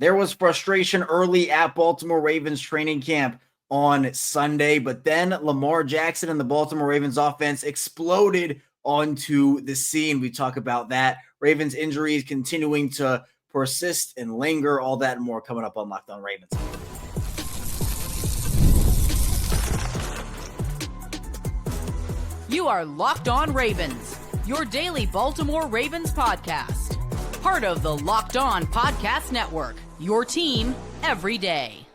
There was frustration early at Baltimore Ravens training camp on Sunday, but then Lamar Jackson and the Baltimore Ravens offense exploded onto the scene. We talk about that. Ravens injuries continuing to persist and linger, all that and more coming up on Locked On Ravens. You are Locked On Ravens, your daily Baltimore Ravens podcast. Part of the Locked On Podcast Network, your team every day.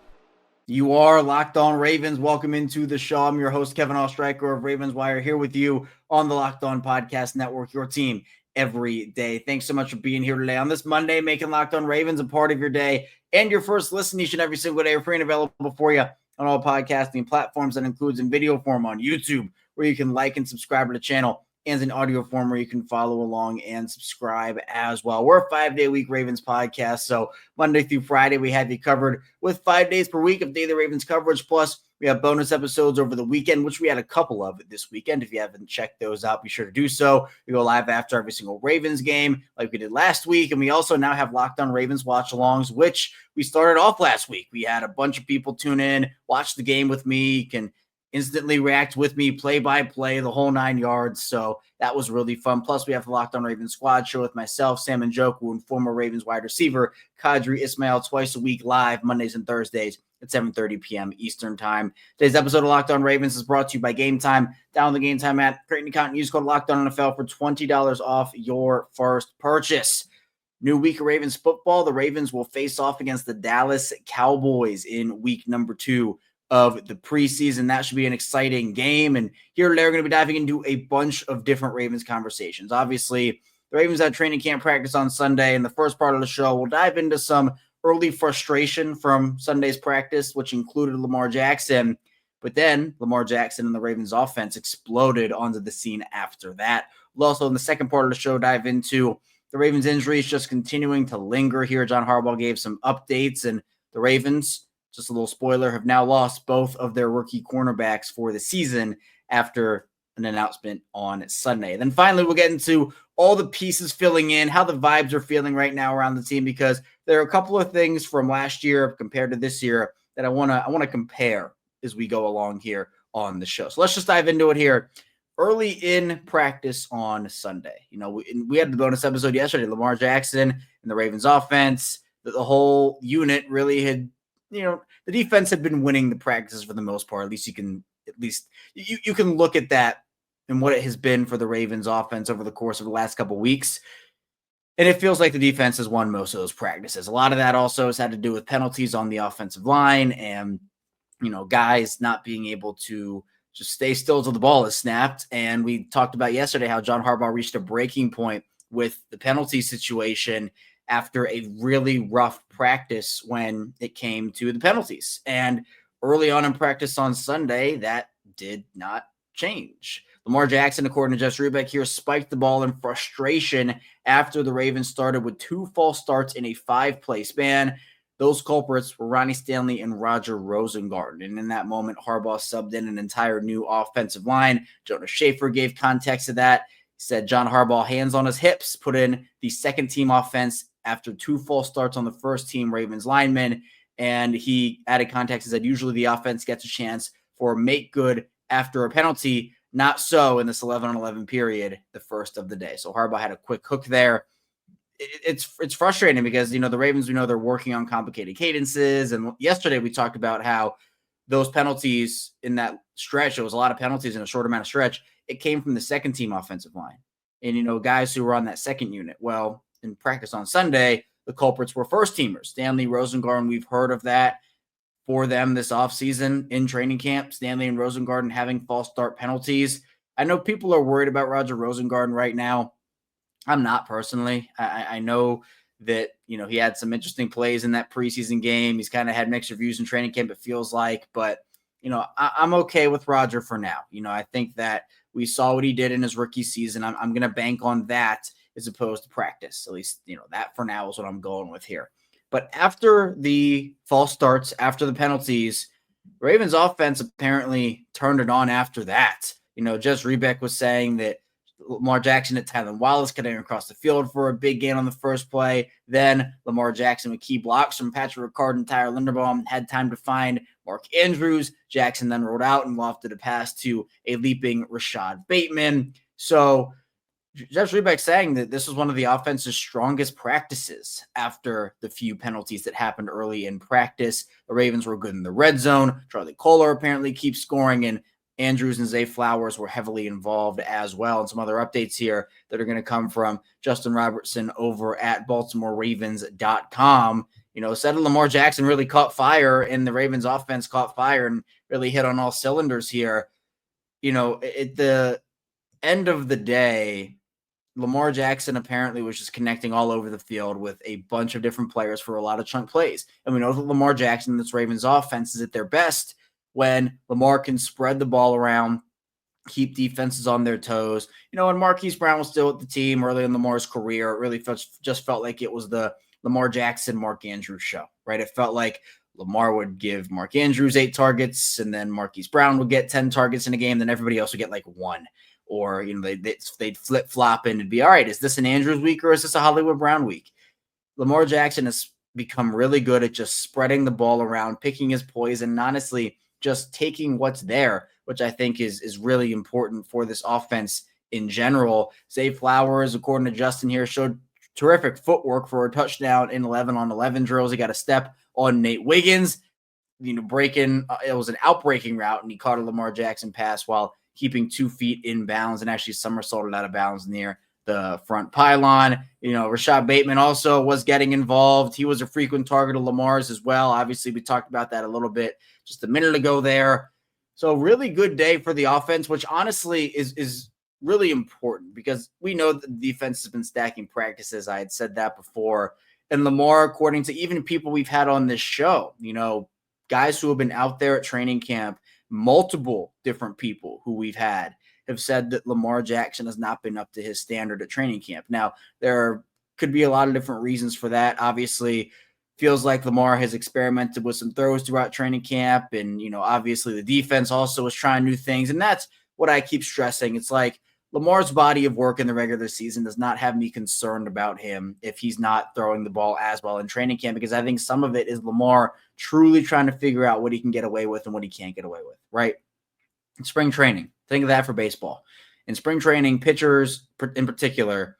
You are Locked On Ravens. Welcome into the show. I'm your host, Kevin Oestreicher of Ravens Wire, here with you on the Locked On Podcast Network, your team every day. Thanks so much for being here today on this Monday, making Locked On Ravens a part of your day and your first listen each and every single day. We're free and available for you on all podcasting platforms. That includes in video form on YouTube, where you can like and subscribe to the channel, and in audio form where you can follow along and subscribe as well. We're a 5-day-a-week Ravens podcast, so Monday through Friday we have you covered with 5 days per week of daily Ravens coverage. Plus, we have bonus episodes over the weekend, which we had a couple of this weekend. If you haven't checked those out, be sure to do so. We go live after every single Ravens game like we did last week, and we also now have Locked On Ravens watch-alongs, which we started off last week. We had a bunch of people tune in, watch the game with me, can instantly react with me, play-by-play, the whole 9 yards. So that was really fun. Plus, we have the Locked On Ravens Squad show with myself, Sam and Njoku, and former Ravens wide receiver Kadri Ismail twice a week live, Mondays and Thursdays at 7:30 p.m. Eastern Time. Today's episode of Locked On Ravens is brought to you by Gametime. Download the Gametime app, create an account, and use code Locked On NFL for $20 off your first purchase. New week of Ravens football. The Ravens will face off against the Dallas Cowboys in week number 2 of the preseason. That should be an exciting game. And here today, we're going to be diving into a bunch of different Ravens conversations. Obviously, the Ravens had training camp practice on Sunday. In the first part of the show, we'll dive into some early frustration from Sunday's practice, which included Lamar Jackson. But then Lamar Jackson and the Ravens offense exploded onto the scene after that. We'll also, in the second part of the show, dive into the Ravens injuries just continuing to linger here. John Harbaugh gave some updates, and the Ravens, just a little spoiler, have now lost both of their rookie cornerbacks for the season after an announcement on Sunday. Then finally, we'll get into all the pieces filling in, how the vibes are feeling right now around the team, because there are a couple of things from last year compared to this year that I want to compare as we go along here on the show. So let's just dive into it here. Early in practice on Sunday, we had the bonus episode yesterday, Lamar Jackson and the Ravens offense, the whole unit really had, the defense had been winning the practices for the most part. You can look at that and what it has been for the Ravens offense over the course of the last couple of weeks. And it feels like the defense has won most of those practices. A lot of that also has had to do with penalties on the offensive line and, guys not being able to just stay still till the ball is snapped. And we talked about yesterday how John Harbaugh reached a breaking point with the penalty situation after a really rough practice when it came to the penalties. And early on in practice on Sunday, that did not change. Lamar Jackson, according to Jess Rubeck here, spiked the ball in frustration after the Ravens started with 2 false starts in a 5-play span. Those culprits were Ronnie Stanley and Roger Rosengarten. And in that moment, Harbaugh subbed in an entire new offensive line. Jonas Schaefer gave context to that. He said John Harbaugh, hands on his hips, put in the second-team offense after 2 false starts on the first-team Ravens linemen. And he added context and said usually the offense gets a chance for a make good after a penalty. Not so in this 11-on-11 period, the first of the day. So Harbaugh had a quick hook there. It's frustrating because, the Ravens, we know they're working on complicated cadences. And yesterday we talked about how those penalties in that stretch, there was a lot of penalties in a short amount of stretch. It came from the second-team offensive line and, guys who were on that second unit. Well, in practice on Sunday, the culprits were first-teamers. Stanley, Rosengarten, we've heard of that for them this offseason in training camp. Stanley and Rosengarten having false start penalties. I know people are worried about Roger Rosengarten right now. I'm not personally. I know that, he had some interesting plays in that preseason game. He's kind of had mixed reviews in training camp, it feels like. But, I'm okay with Roger for now. I think that we saw what he did in his rookie season. I'm going to bank on that as opposed to practice. At least, that for now is what I'm going with here. But after the false starts, after the penalties, Ravens offense apparently turned it on after that. Jess Rebeck was saying that Lamar Jackson at Tylan Wallace cutting across the field for a big gain on the first play. Then Lamar Jackson with key blocks from Patrick Ricard and Tyler Linderbaum had time to find Mark Andrews. Jackson then rolled out and lofted a pass to a leaping Rashod Bateman. So Jeff Rebeck saying that this was one of the offense's strongest practices after the few penalties that happened early in practice. The Ravens were good in the red zone. Charlie Kolar apparently keeps scoring, and Andrews and Zay Flowers were heavily involved as well. And some other updates here that are going to come from Justin Robertson over at BaltimoreRavens.com. Said Lamar Jackson really caught fire, and the Ravens offense caught fire and really hit on all cylinders here. At the end of the day, Lamar Jackson apparently was just connecting all over the field with a bunch of different players for a lot of chunk plays. And we know that Lamar Jackson, this Ravens offense, is at their best when Lamar can spread the ball around, keep defenses on their toes. When Marquise Brown was still with the team early in Lamar's career, it really just felt like it was the Lamar Jackson, Mark Andrews show, right? It felt like Lamar would give Mark Andrews 8 targets, and then Marquise Brown would get 10 targets in a game, then everybody else would get like 1. Or, they'd flip-flop and it'd be, all right, is this an Andrews week or is this a Hollywood Brown week? Lamar Jackson has become really good at just spreading the ball around, picking his poison, and honestly, just taking what's there, which I think is really important for this offense in general. Zay Flowers, according to Justin here, showed terrific footwork for a touchdown in 11-on-11 drills. He got a step on Nate Wiggins, breaking, it was an out-breaking route, and he caught a Lamar Jackson pass while keeping 2 feet in bounds and actually somersaulted out of bounds near the front pylon. Rashod Bateman also was getting involved. He was a frequent target of Lamar's as well. Obviously, we talked about that a little bit just a minute ago there. So really good day for the offense, which honestly is really important because we know that the defense has been stacking practices. I had said that before. And Lamar, according to even people we've had on this show, guys who have been out there at training camp, multiple different people who we've had have said that Lamar Jackson has not been up to his standard at training camp. Now, there could be a lot of different reasons for that. Obviously, feels like Lamar has experimented with some throws throughout training camp. And, obviously the defense also is trying new things. And that's what I keep stressing. It's like Lamar's body of work in the regular season does not have me concerned about him if he's not throwing the ball as well in training camp, because I think some of it is Lamar truly trying to figure out what he can get away with and what he can't get away with, right? In spring training, think of that for baseball. In spring training, pitchers in particular,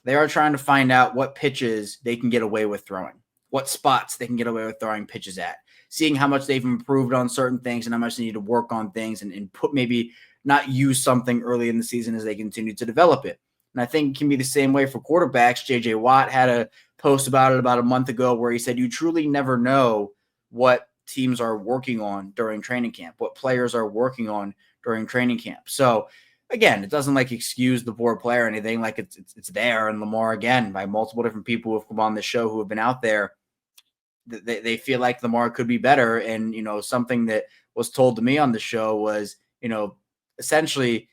they are trying to find out what pitches they can get away with throwing, what spots they can get away with throwing pitches at, seeing how much they've improved on certain things and how much they need to work on things and put maybe not use something early in the season as they continue to develop it. And I think it can be the same way for quarterbacks. J.J. Watt had a post about it about a month ago where he said you truly never know what teams are working on during training camp, what players are working on during training camp. So, again, it doesn't excuse the poor player or anything. It's there. And Lamar, again, by multiple different people who have come on the show who have been out there, they feel like Lamar could be better. And, something that was told to me on the show was, essentially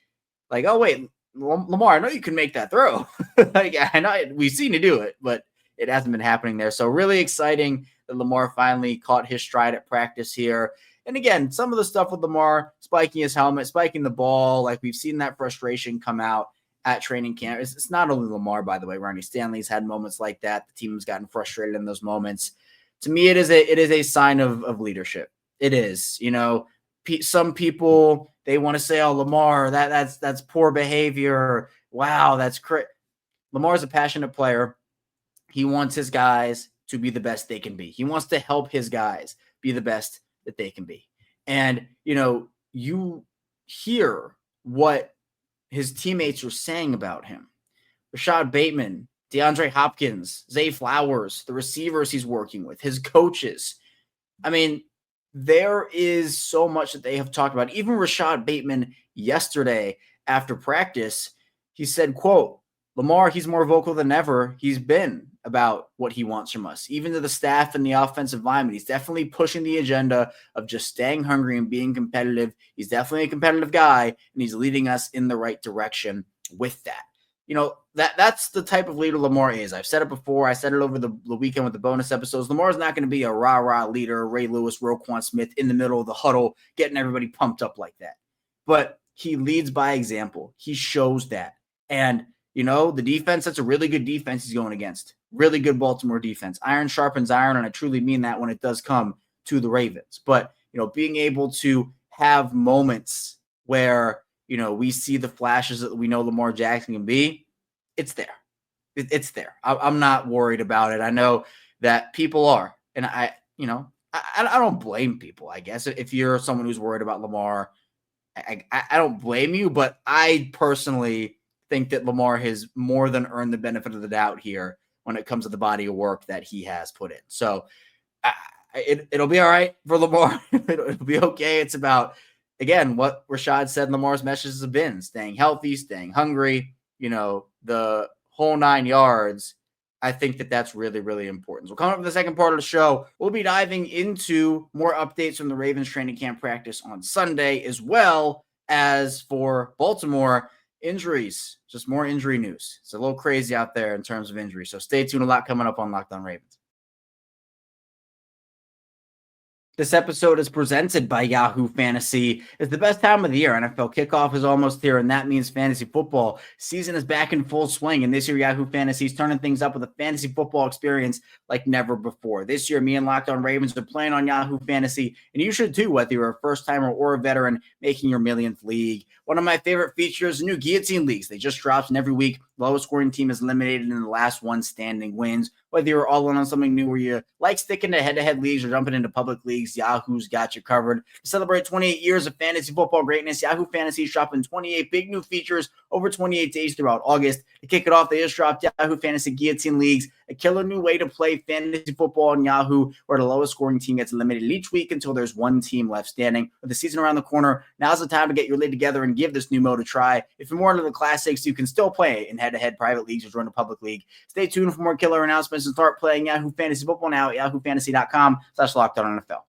like, oh, wait, Lamar, I know you can make that throw. I know we've seen you do it, but it hasn't been happening there. So really exciting that Lamar finally caught his stride at practice here. And again, some of the stuff with Lamar spiking his helmet, spiking the ball, we've seen that frustration come out at training camp. It's not only Lamar, by the way. Ronnie Stanley's had moments like that. The team has gotten frustrated in those moments. To me, it is a sign of leadership. It is, some people, they want to say, oh, Lamar, that's poor behavior. Wow, that's crazy. Lamar's a passionate player. He wants his guys to be the best they can be. He wants to help his guys be the best that they can be. And, you hear what his teammates are saying about him. Rashod Bateman, DeAndre Hopkins, Zay Flowers, the receivers he's working with, his coaches. I mean, there is so much that they have talked about. Even Rashod Bateman yesterday after practice, he said, quote, Lamar, he's more vocal than ever he's been about what he wants from us, even to the staff and the offensive lineman. He's definitely pushing the agenda of just staying hungry and being competitive. He's definitely a competitive guy, and he's leading us in the right direction with that. That's the type of leader Lamar is. I've said it before. I said it over the weekend with the bonus episodes. Lamar is not going to be a rah-rah leader, Ray Lewis, Roquan Smith in the middle of the huddle, getting everybody pumped up like that. But he leads by example. He shows that. And, the defense, that's a really good defense he's going against. Really good Baltimore defense. Iron sharpens iron, and I truly mean that when it does come to the Ravens. But, being able to have moments where, we see the flashes that we know Lamar Jackson can be, it's there. It's there. I'm not worried about it. I know that people are. And I don't blame people, I guess. If you're someone who's worried about Lamar, I don't blame you, but I personally think that Lamar has more than earned the benefit of the doubt here when it comes to the body of work that he has put in. So it'll be all right for Lamar. it'll be okay. It's about, again, what Rashod said in Lamar's messages have been: staying healthy, staying hungry, the whole 9 yards. I think that that's really, really important. So coming up in the second part of the show, we'll be diving into more updates from the Ravens training camp practice on Sunday, as well as for Baltimore injuries, just more injury news. It's a little crazy out there in terms of injuries. So stay tuned. A lot coming up on Locked On Ravens. This episode is presented by Yahoo Fantasy. It's the best time of the year. NFL kickoff is almost here, and that means fantasy football season is back in full swing. And this year, Yahoo Fantasy is turning things up with a fantasy football experience like never before. This year, me and Locked On Ravens are playing on Yahoo Fantasy, and you should too, whether you're a first-timer or a veteran making your millionth league. One of my favorite features, new guillotine leagues. They just dropped, and every week, lowest scoring team is eliminated and the last one standing wins. Whether you're all in on something new where you like sticking to head-to-head leagues or jumping into public leagues, Yahoo's got you covered. To celebrate 28 years of fantasy football greatness, Yahoo Fantasy is dropping 28 big new features over 28 days throughout August. To kick it off, they just dropped Yahoo Fantasy Guillotine Leagues, a killer new way to play fantasy football on Yahoo, where the lowest scoring team gets eliminated each week until there's one team left standing. With the season around the corner, now's the time to get your league together and give this new mode a try. If you're more into the classics, you can still play in head-to-head private leagues or join a public league. Stay tuned for more killer announcements and start playing Yahoo Fantasy Football now at yahoofantasy.com/lockedonNFL.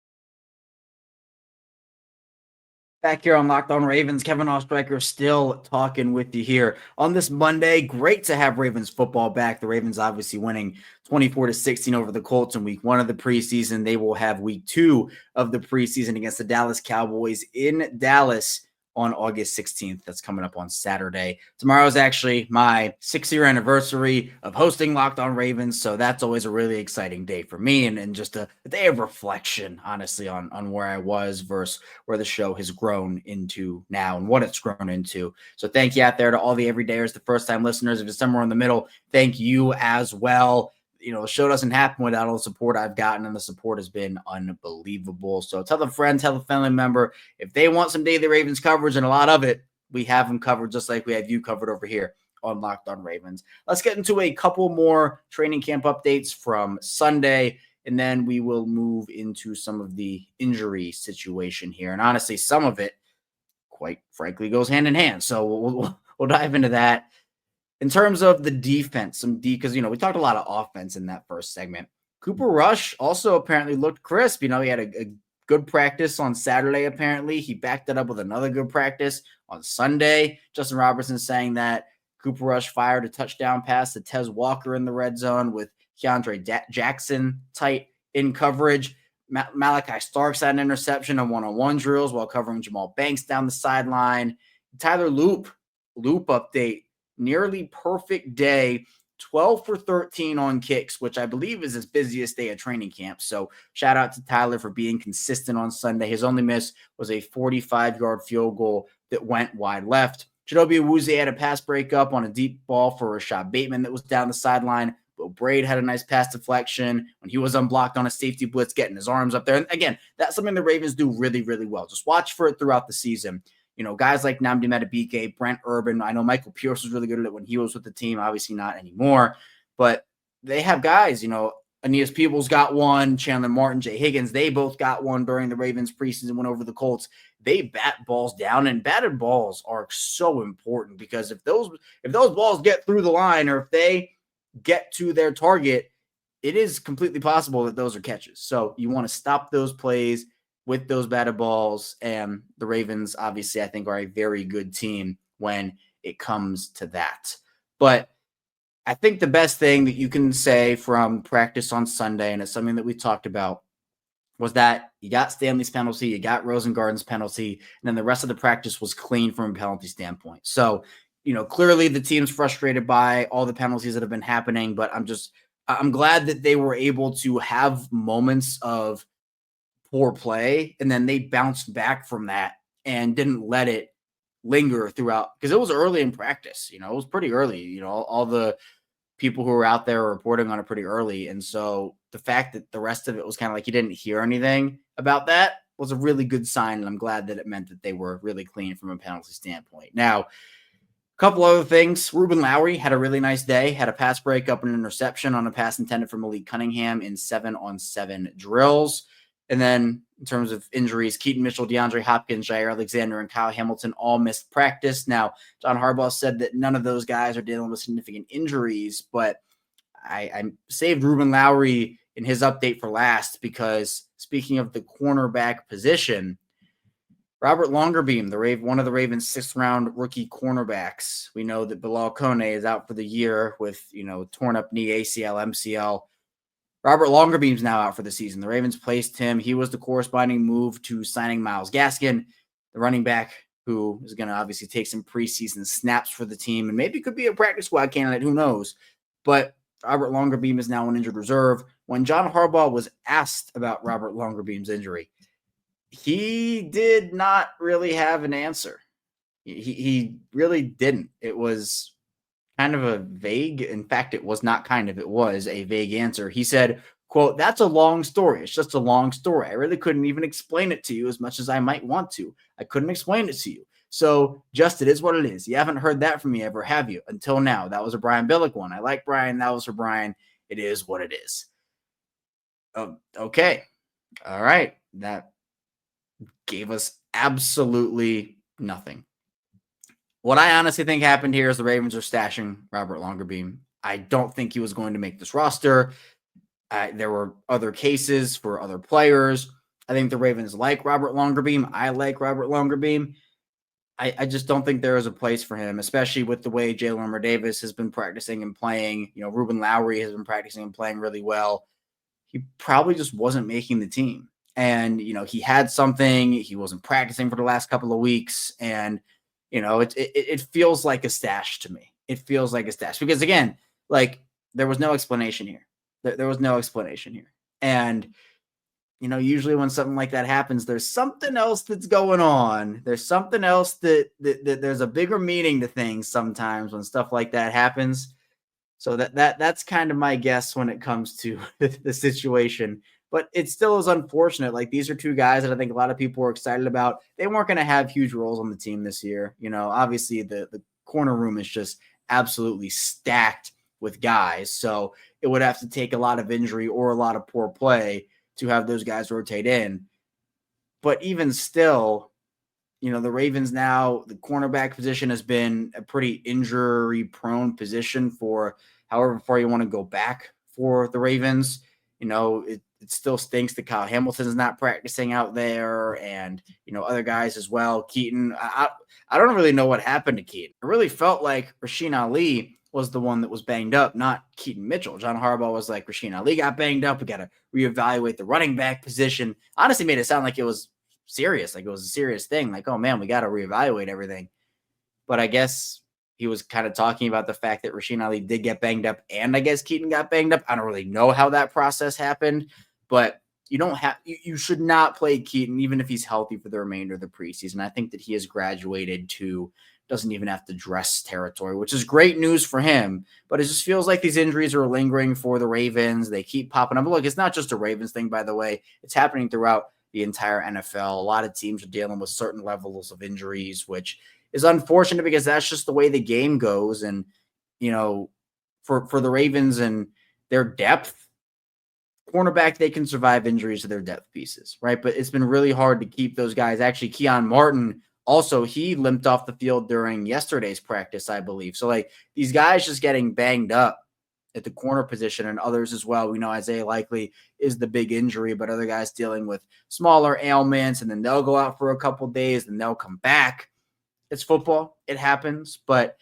Back here on Locked On Ravens, Kevin Oestreicher still talking with you here on this Monday. Great to have Ravens football back. The Ravens obviously winning 24-16 over the Colts in week 1 of the preseason. They will have week 2 of the preseason against the Dallas Cowboys in Dallas on August 16th. That's coming up on Saturday. Tomorrow is actually my 6-year anniversary of hosting Locked On Ravens, so that's always a really exciting day for me and just a day of reflection, honestly, on where I was versus where the show has grown into now and what it's grown into. So thank you out there to all the everydayers, the first-time listeners. If it's somewhere in the middle, thank you as well. The show doesn't happen without all the support I've gotten, and the support has been unbelievable. So tell a friend, tell a family member, if they want some daily Ravens coverage, and a lot of it, we have them covered just like we have you covered over here on Locked On Ravens. Let's get into a couple more training camp updates from Sunday, and then we will move into some of the injury situation here. And honestly, some of it, quite frankly, goes hand in hand. So we'll dive into that. In terms of the defense, because, we talked a lot of offense in that first segment. Cooper Rush also apparently looked crisp. He had a good practice on Saturday, apparently. He backed it up with another good practice on Sunday. Justin Robertson saying that Cooper Rush fired a touchdown pass to Tez Walker in the red zone with Keandre Jackson tight in coverage. Malaki Starks had an interception on one-on-one drills while covering Jamal Banks down the sideline. Tyler Loop update. Nearly perfect day, 12 for 13 on kicks, which I believe is his busiest day of training camp. So shout out to Tyler for being consistent on Sunday. His only miss was a 45-yard field goal that went wide left. Chidobe Awuzie had a pass breakup on a deep ball for Rashod Bateman that was down the sideline. Will Braid had a nice pass deflection when he was unblocked on a safety blitz, getting his arms up there. And again, that's something the Ravens do really, really well. Just watch for it throughout the season. Guys like Nnamdi Madubuike, Brent Urban. I know Michael Pierce was really good at it when he was with the team. Obviously not anymore. But they have guys, Aeneas Peebles got one, Chandler Martin, Jay Higgins. They both got one during the Ravens preseason win over the Colts. They bat balls down, and batted balls are so important because if those balls get through the line or if they get to their target, it is completely possible that those are catches. So you want to stop those plays with those batted balls, and the Ravens, obviously, I think, are a very good team when it comes to that. But I think the best thing that you can say from practice on Sunday, and it's something that we talked about, was that you got Stanley's penalty, you got Rosengarten's penalty, and then the rest of the practice was clean from a penalty standpoint. So, clearly the team's frustrated by all the penalties that have been happening, but I'm glad that they were able to have moments of poor play and then they bounced back from that and didn't let it linger throughout, because it was early in practice. It was pretty early. All the people who were out there were reporting on it pretty early. And so the fact that the rest of it was kind of like you didn't hear anything about that was a really good sign. And I'm glad that it meant that they were really clean from a penalty standpoint. Now, a couple other things. Ruben Lowry had a really nice day, had a pass breakup and an interception on a pass intended for Malik Cunningham in 7-on-7 drills. And then in terms of injuries, Keaton Mitchell, DeAndre Hopkins, Jaire Alexander, and Kyle Hamilton all missed practice. Now, John Harbaugh said that none of those guys are dealing with significant injuries, but I saved Ruben Lowry in his update for last because speaking of the cornerback position, Robert Longerbeam, one of the Ravens' 6th-round rookie cornerbacks. We know that Bilal Kone is out for the year with, torn up knee, ACL, MCL. Robert Longerbeam's now out for the season. The Ravens placed him. He was the corresponding move to signing Myles Gaskin, the running back who is going to obviously take some preseason snaps for the team and maybe could be a practice squad candidate. Who knows? But Robert Longerbeam is now on injured reserve. When John Harbaugh was asked about Robert Longerbeam's injury, he did not really have an answer. He really didn't. It was kind of a vague, in fact, it was not kind of, it was a vague answer. He said, quote, "That's a long story. It's just a long story. I really couldn't even explain it to you as much as I might want to. I couldn't explain it to you. So just it is what it is. You haven't heard that from me ever, have you? Until now." That was a Brian Billick one. I like Brian. That was for Brian. It is what it is. Okay. All right. That gave us absolutely nothing. What I honestly think happened here is the Ravens are stashing Robert Longerbeam. I don't think he was going to make this roster. There were other cases for other players. I think the Ravens like Robert Longerbeam. I like Robert Longerbeam. I just don't think there is a place for him, especially with the way Jalen Davis has been practicing and playing. Ruben Lowry has been practicing and playing really well. He probably just wasn't making the team. And, he had something. He wasn't practicing for the last couple of weeks. And, it feels like a stash to me. It feels like a stash because, again, there was no explanation here. There was no explanation here. And, usually when something like that happens, there's something else that's going on. There's something else that there's a bigger meaning to things sometimes when stuff like that happens. So that's kind of my guess when it comes to the situation. But it still is unfortunate. These are two guys that I think a lot of people were excited about. They weren't going to have huge roles on the team this year. Obviously the corner room is just absolutely stacked with guys. So it would have to take a lot of injury or a lot of poor play to have those guys rotate in. But even still, the Ravens now, the cornerback position has been a pretty injury-prone position for however far you want to go back for the Ravens. It still stinks that Kyle Hamilton is not practicing out there and, other guys as well. Keaton, I don't really know what happened to Keaton. It really felt like Rasheen Ali was the one that was banged up, not Keaton Mitchell. John Harbaugh was like, Rasheen Ali got banged up. We got to reevaluate the running back position. Honestly made it sound like it was serious. Like it was a serious thing. Like, oh man, we got to reevaluate everything. But I guess he was kind of talking about the fact that Rasheen Ali did get banged up and I guess Keaton got banged up. I don't really know how that process happened, but you should not play Keaton even if he's healthy for the remainder of the preseason. I think that he has graduated to doesn't even have to dress territory, which is great news for him. But it just feels like these injuries are lingering for the Ravens. They keep popping up. Look, it's not just a Ravens thing, by the way. It's happening throughout the entire NFL. A lot of teams are dealing with certain levels of injuries, which is unfortunate because that's just the way the game goes. And, for the Ravens and their depth, cornerback, they can survive injuries to their depth pieces, right? But it's been really hard to keep those guys. Actually, Keon Martin, also, he limped off the field during yesterday's practice, I believe. So, these guys just getting banged up at the corner position and others as well. We know Isaiah Likely is the big injury, but other guys dealing with smaller ailments, and then they'll go out for a couple of days, and they'll come back. It's football. It happens, but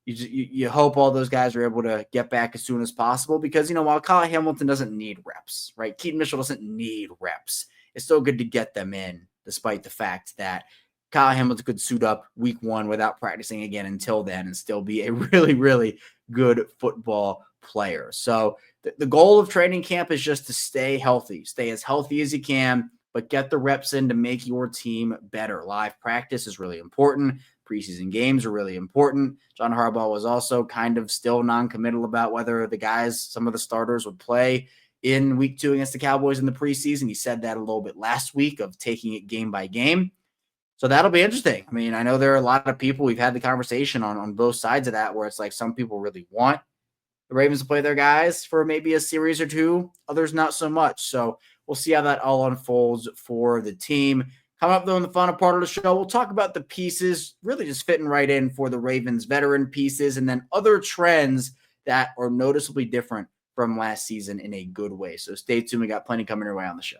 you hope all those guys are able to get back as soon as possible because, while Kyle Hamilton doesn't need reps, right? Keaton Mitchell doesn't need reps. It's still good to get them in, despite the fact that Kyle Hamilton could suit up week 1 without practicing again until then and still be a really, really good football player. So the goal of training camp is just to stay healthy, stay as healthy as you can, but get the reps in to make your team better. Live practice is really important. Preseason games are really important. John Harbaugh was also kind of still non-committal about whether the guys, some of the starters, would play in week 2 against the Cowboys in the preseason. He said that a little bit last week of taking it game by game. So that'll be interesting. I mean, I know there are a lot of people, we've had the conversation on both sides of that, where it's like some people really want the Ravens to play their guys for maybe a series or 2, others not so much. So we'll see how that all unfolds for the team. Coming up, though, in the final part of the show, we'll talk about the pieces really just fitting right in for the Ravens veteran pieces, and then other trends that are noticeably different from last season in a good way. So stay tuned. We got plenty coming your way on the show.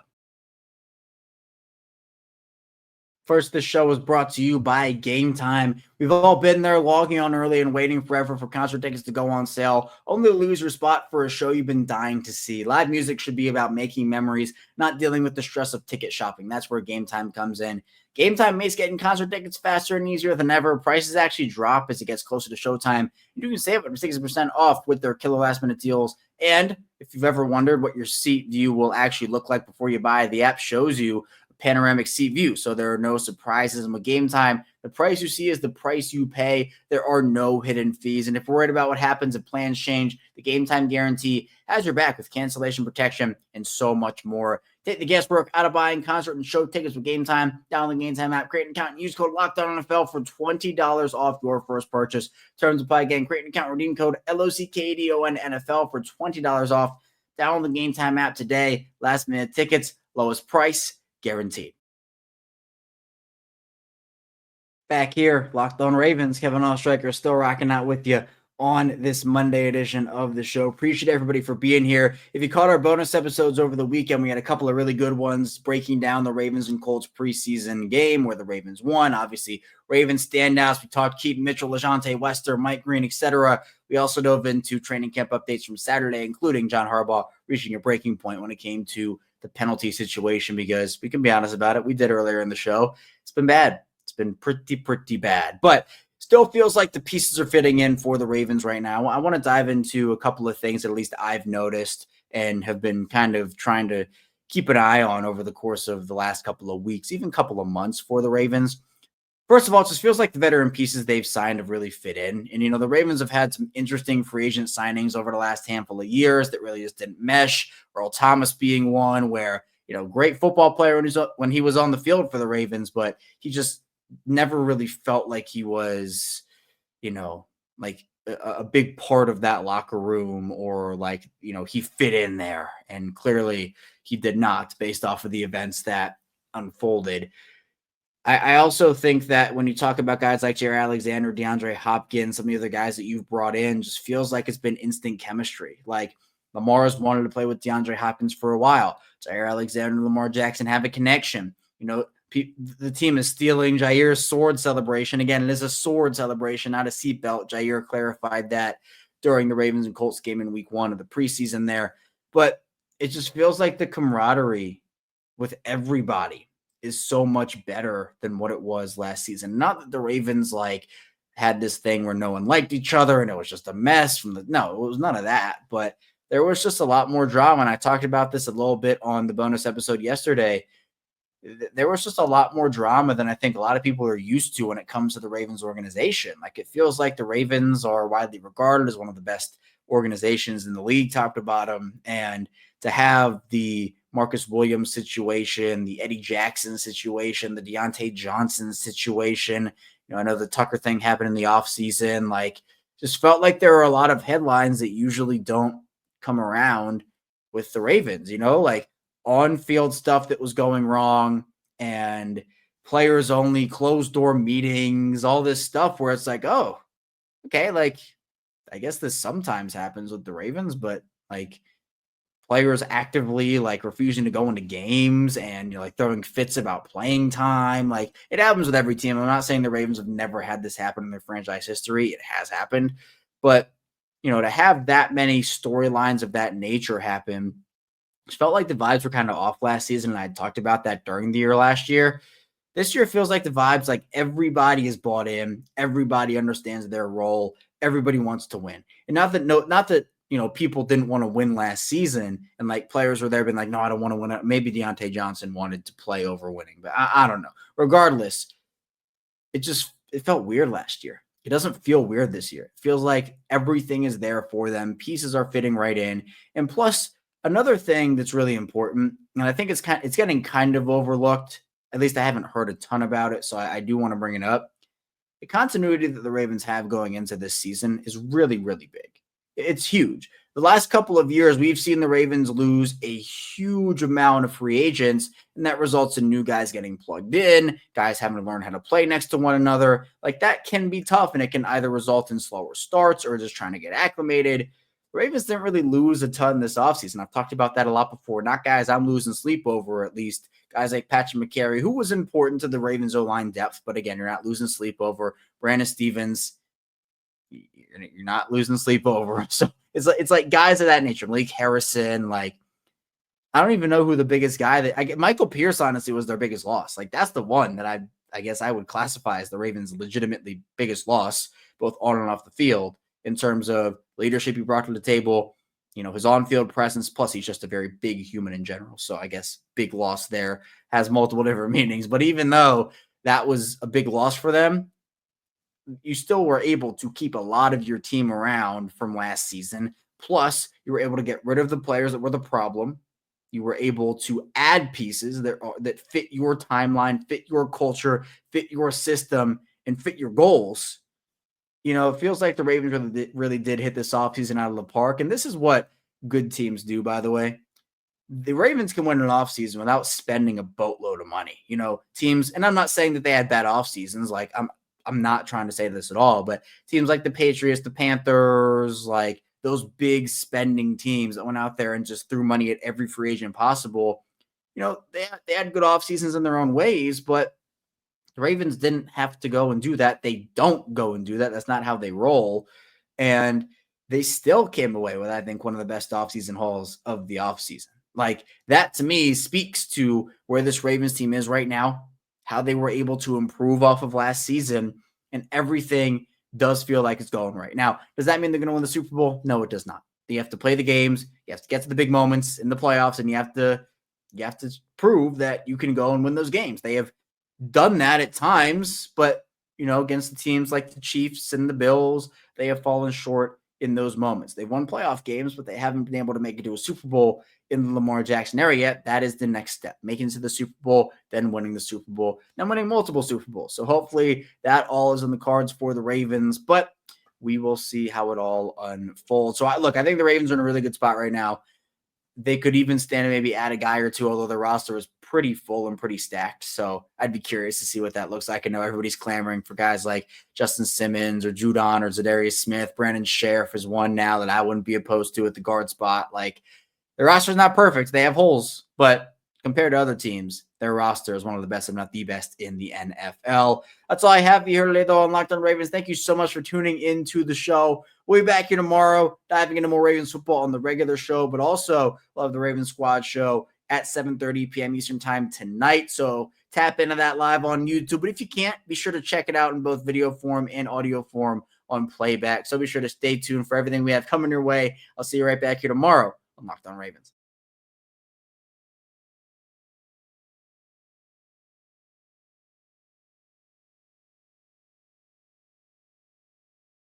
First, this show is brought to you by Gametime. We've all been there logging on early and waiting forever for concert tickets to go on sale, only to lose your spot for a show you've been dying to see. Live music should be about making memories, not dealing with the stress of ticket shopping. That's where Gametime comes in. Gametime makes getting concert tickets faster and easier than ever. Prices actually drop as it gets closer to showtime. You can save up to 60% off with their killer last-minute deals. And if you've ever wondered what your seat view will actually look like before you buy, the app shows you panoramic seat view, so there are no surprises. And with Gametime, the price you see is the price you pay. There are no hidden fees. And if you're worried about what happens if plans change, the Gametime guarantee has your back with cancellation protection and so much more. Take the guesswork out of buying concert and show tickets with Gametime. Download the Gametime app, create an account, and use code LOCKEDONNFL for $20 off your first purchase. Terms apply. Again, create an account, redeem code LOCKEDONNFL for $20 off. Download the Gametime app today. Last minute tickets, lowest price guaranteed. Back here, Locked On Ravens. Kevin Oestreicher still rocking out with you on this Monday edition of the show. Appreciate everybody for being here. If you caught our bonus episodes over the weekend, we had a couple of really good ones breaking down the Ravens and Colts preseason game where the Ravens won. Obviously, Ravens standouts. We talked Keaton Mitchell, LeJonte Wester, Mike Green, etc. We also dove into training camp updates from Saturday, including John Harbaugh reaching a breaking point when it came to the penalty situation, because we can be honest about it. We did earlier in the show. It's been bad. It's been pretty bad, but still feels like the pieces are fitting in for the Ravens right now. I want to dive into a couple of things that at least I've noticed and have been kind of trying to keep an eye on over the course of the last couple of weeks, even couple of months for the Ravens. First of all, it just feels like the veteran pieces they've signed have really fit in. And, the Ravens have had some interesting free agent signings over the last handful of years that really just didn't mesh. Earl Thomas being one where, great football player when he was on the field for the Ravens, but he just never really felt like he was, like a big part of that locker room, or like, he fit in there. And clearly he did not, based off of the events that unfolded. I also think that when you talk about guys like Jaire Alexander, DeAndre Hopkins, some of the other guys that you've brought in, just feels like it's been instant chemistry. Like Lamar's wanted to play with DeAndre Hopkins for a while. Jaire Alexander and Lamar Jackson have a connection. The team is stealing Jaire's sword celebration. Again, it is a sword celebration, not a seatbelt. Jaire clarified that during the Ravens and Colts game in week 1 of the preseason there. But it just feels like the camaraderie with everybody is so much better than what it was last season. Not that the Ravens had this thing where no one liked each other and it was just a mess no, it was none of that, but there was just a lot more drama. And I talked about this a little bit on the bonus episode yesterday. There was just a lot more drama than I think a lot of people are used to when it comes to the Ravens organization. Like, it feels like the Ravens are widely regarded as one of the best organizations in the league, top to bottom. And to have the Marcus Williams situation, the Eddie Jackson situation, the Deontay Johnson situation, I know the Tucker thing happened in the offseason, just felt like there were a lot of headlines that usually don't come around with the Ravens, on-field stuff that was going wrong and players only, closed door meetings, all this stuff where it's like, oh, okay, I guess this sometimes happens with the Ravens, but players actively refusing to go into games and throwing fits about playing time. It happens with every team. I'm not saying the Ravens have never had this happen in their franchise history. It has happened, but to have that many storylines of that nature happen, it felt like the vibes were kind of off last season. And I talked about that during the year last year. This year feels like the vibes, like everybody is bought in, everybody understands their role, everybody wants to win. And not that people didn't want to win last season and like players were there being like, no, I don't want to win. Maybe Deontay Johnson wanted to play over winning, but I don't know. Regardless, it felt weird last year. It doesn't feel weird this year. It feels like everything is there for them. Pieces are fitting right in. And plus, another thing that's really important, and I think it's getting kind of overlooked. At least I haven't heard a ton about it, so I do want to bring it up. The continuity that the Ravens have going into this season is really, really big. It's huge. The last couple of years, we've seen the Ravens lose a huge amount of free agents, and that results in new guys getting plugged in, guys having to learn how to play next to one another. Like, that can be tough, and it can either result in slower starts or just trying to get acclimated. Ravens didn't really lose a ton this offseason. I've talked about that a lot before. Not guys I'm losing sleep over, at least. Guys like Patrick McCary, who was important to the Ravens O-line depth, but again, you're not losing sleep over. Brandon Stevens, you're not losing sleep over. So it's like guys of that nature. Malik Harrison, like, I don't even know who the biggest guy Michael Pierce, honestly, was their biggest loss. Like, that's the one that I guess I would classify as the Ravens' legitimately biggest loss, both on and off the field, in terms of leadership he brought to the table, his on-field presence, plus he's just a very big human in general. So I guess big loss there has multiple different meanings. But even though that was a big loss for them, you still were able to keep a lot of your team around from last season. Plus, you were able to get rid of the players that were the problem. You were able to add pieces that fit your timeline, fit your culture, fit your system, and fit your goals. It feels like the Ravens really did hit this offseason out of the park. And this is what good teams do, by the way. The Ravens can win an offseason without spending a boatload of money. Teams, and I'm not saying that they had bad offseasons. Like, I'm not trying to say this at all, but teams like the Patriots, the Panthers, like those big spending teams that went out there and just threw money at every free agent possible, they had good offseasons in their own ways, but the Ravens didn't have to go and do that. They don't go and do that. That's not how they roll. And they still came away with, I think, one of the best offseason hauls of the offseason. Like, that to me speaks to where this Ravens team is right now, how they were able to improve off of last season, and everything does feel like it's going right. Now, does that mean they're going to win the Super Bowl? No, it does not. You have to play the games. You have to get to the big moments in the playoffs, and you have to prove that you can go and win those games. They have done that at times, but against the teams like the Chiefs and the Bills, they have fallen short in those moments. They've won playoff games, but they haven't been able to make it to a Super Bowl in the Lamar Jackson era yet. That is the next step, making it to the Super Bowl, then winning the Super Bowl, then winning multiple Super Bowls. So hopefully that all is in the cards for the Ravens, but we will see how it all unfolds. So I think the Ravens are in a really good spot right now. They could even stand to maybe add a guy or two, although their roster is pretty full and pretty stacked. So I'd be curious to see what that looks like. I know everybody's clamoring for guys like Justin Simmons or Judon or Zadarius Smith. Brandon Sheriff is one now that I wouldn't be opposed to at the guard spot. Like, their roster is not perfect. They have holes, but compared to other teams, their roster is one of the best, if not the best, in the NFL. That's all I have here today, though, on Locked On Ravens. Thank you so much for tuning into the show. We'll be back here tomorrow, diving into more Ravens football on the regular show, but also love the Ravens Squad show at 7:30 p.m. Eastern Time tonight. So tap into that live on YouTube. But if you can't, be sure to check it out in both video form and audio form on playback. So be sure to stay tuned for everything we have coming your way. I'll see you right back here tomorrow on Locked On Ravens.